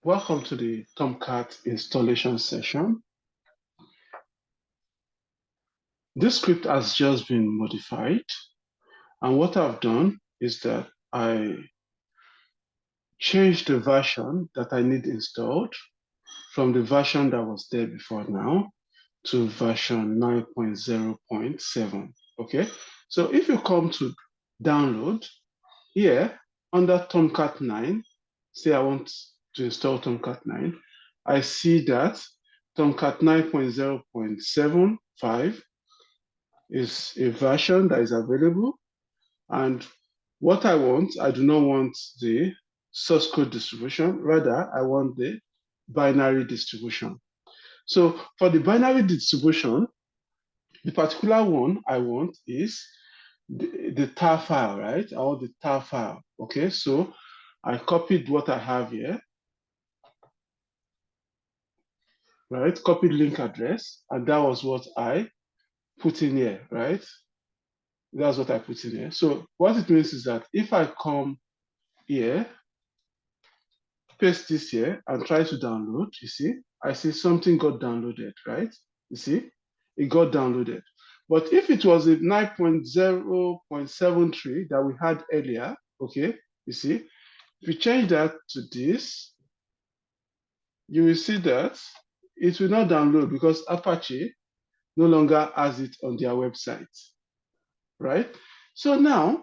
Welcome to the Tomcat installation session. This script has just been modified, and what I've done is that I changed the version that I need installed from the version that was there before now to version 9.0.7. Okay, so if you come to download here under Tomcat 9, say I want to install Tomcat 9, I see that Tomcat 9.0.75 is a version that is available. And what I want, I do not want the source code distribution. Rather, I want the binary distribution. So for the binary distribution, the particular one I want is the tar file, right? I want the tar file. Okay, so I copied what I have here, right? Copied link address, and that was what I put in here, right? That's what I put in here. So what it means is that if I come here, paste this here, and try to download, you see, I see something got downloaded, right? You see, it got downloaded. But if it was a 9.0.73 that we had earlier, okay, you see, if you change that to this, you will see that it will not download because Apache no longer has it on their website, right? So now,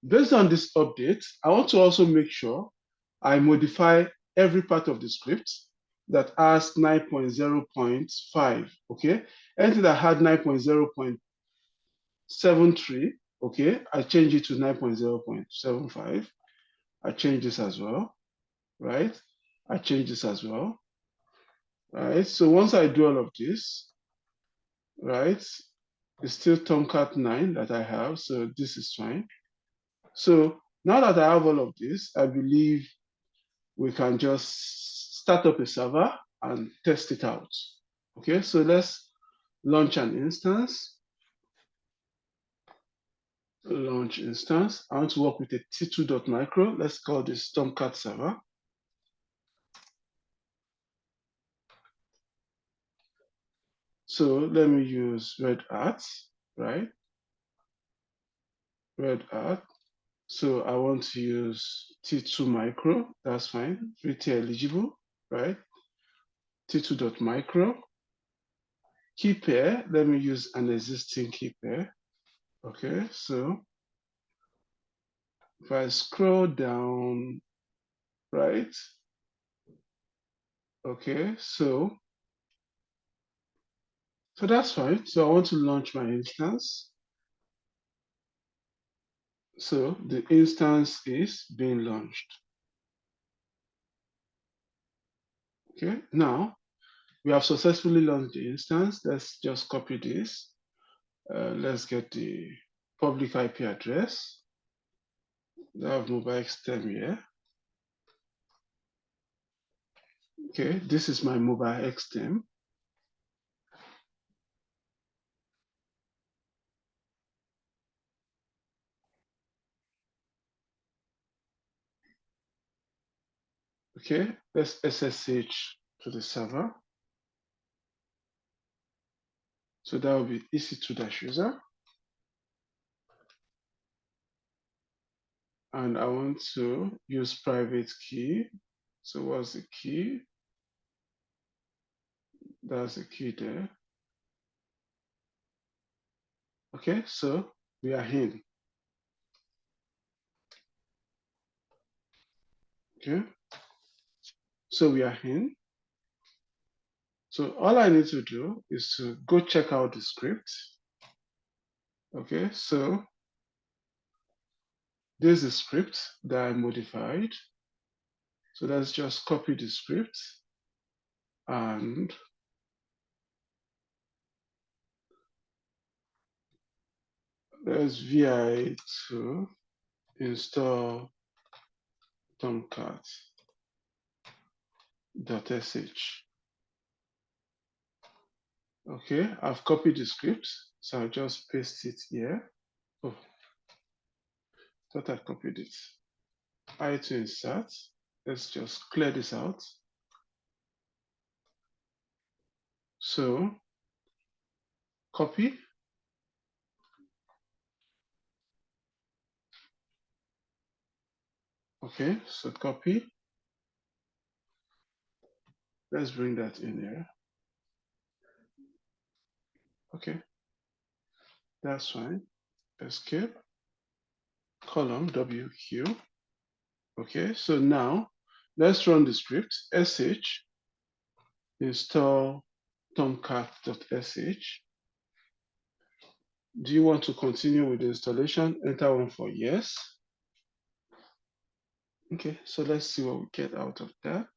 based on this update, I want to also make sure I modify every part of the script that has 9.0.5, okay? Anything that had 9.0.73, okay, I change it to 9.0.75. I change this as well, right? I change this as well, right? So once I do all of this, right, it's still Tomcat 9 that I have, so this is fine. So now that I have all of this, I believe we can just start up a server and test it out. Okay, so let's launch an instance. Launch instance. I want to work with a t2.micro. Let's call this Tomcat server. So let me use Red Hat, right? Red Hat. So I want to use T2 micro. That's fine. Free tier eligible, right? T2.micro. Key pair. Let me use an existing key pair. Okay, so if I scroll down, right? Okay, so that's fine. So I want to launch my instance. So the instance is being launched. Okay, now we have successfully launched the instance. Let's just copy this. Let's get the public IP address. I have mobile XTEM here. Okay, this is my mobile XTEM. Okay, let's SSH to the server. So that will be EC2-user. And I want to use private key. So what's the key? That's the key there. Okay, so we are in. Okay, so we are in. So all I need to do is to go check out the script. Okay, so there's a script that I modified. So let's just copy the script and let's vi to install tomcat.sh. Okay, I've copied the script, so I'll just paste it here. Oh, thought I copied it. I to insert. let's just clear this out. So copy. Okay, so copy. Let's bring that in here. Okay, that's fine. Escape. Column WQ. Okay, so now let's run the script. sh install tomcat.sh. Do you want to continue with the installation? Enter one for yes. Okay, so let's see what we get out of that.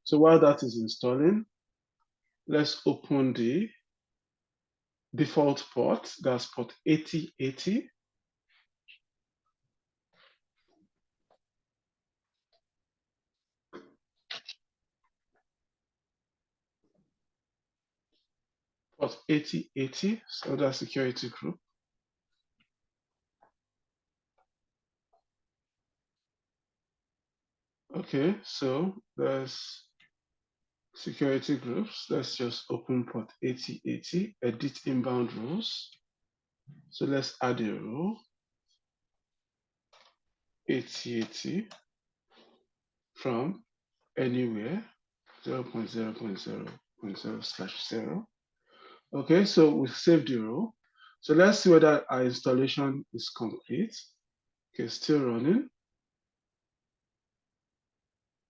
So while that is installing, let's open the default port. That's port 8080. Port 8080, so that's security group. Okay, so there's security groups. Let's just open port 8080, edit inbound rules. So let's add a rule, 8080 from anywhere, 0.0.0.0/0. Okay, so we saved the rule. So let's see whether our installation is complete. Okay, still running.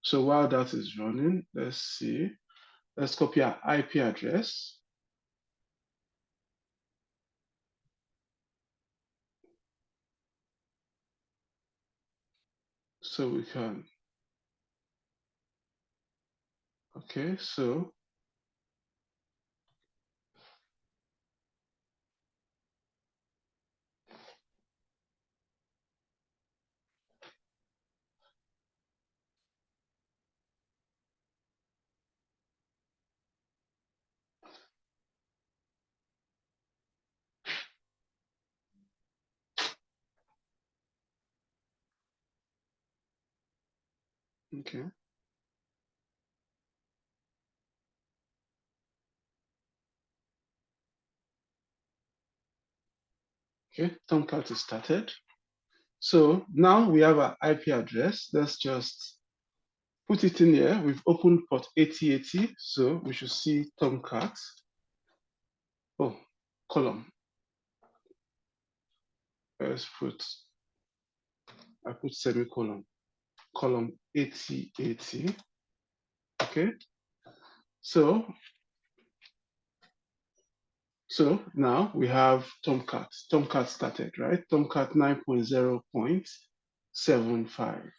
So while that is running, let's see. Let's copy our IP address. So we can, okay, so okay. Okay, Tomcat is started. So now we have our IP address. Let's just put it in here. We've opened port 8080, so we should see Tomcat. Oh, column. Let's put, I put semicolon, column 8080. Okay, so now we have Tomcat. Tomcat started, right? Tomcat 9.0.75.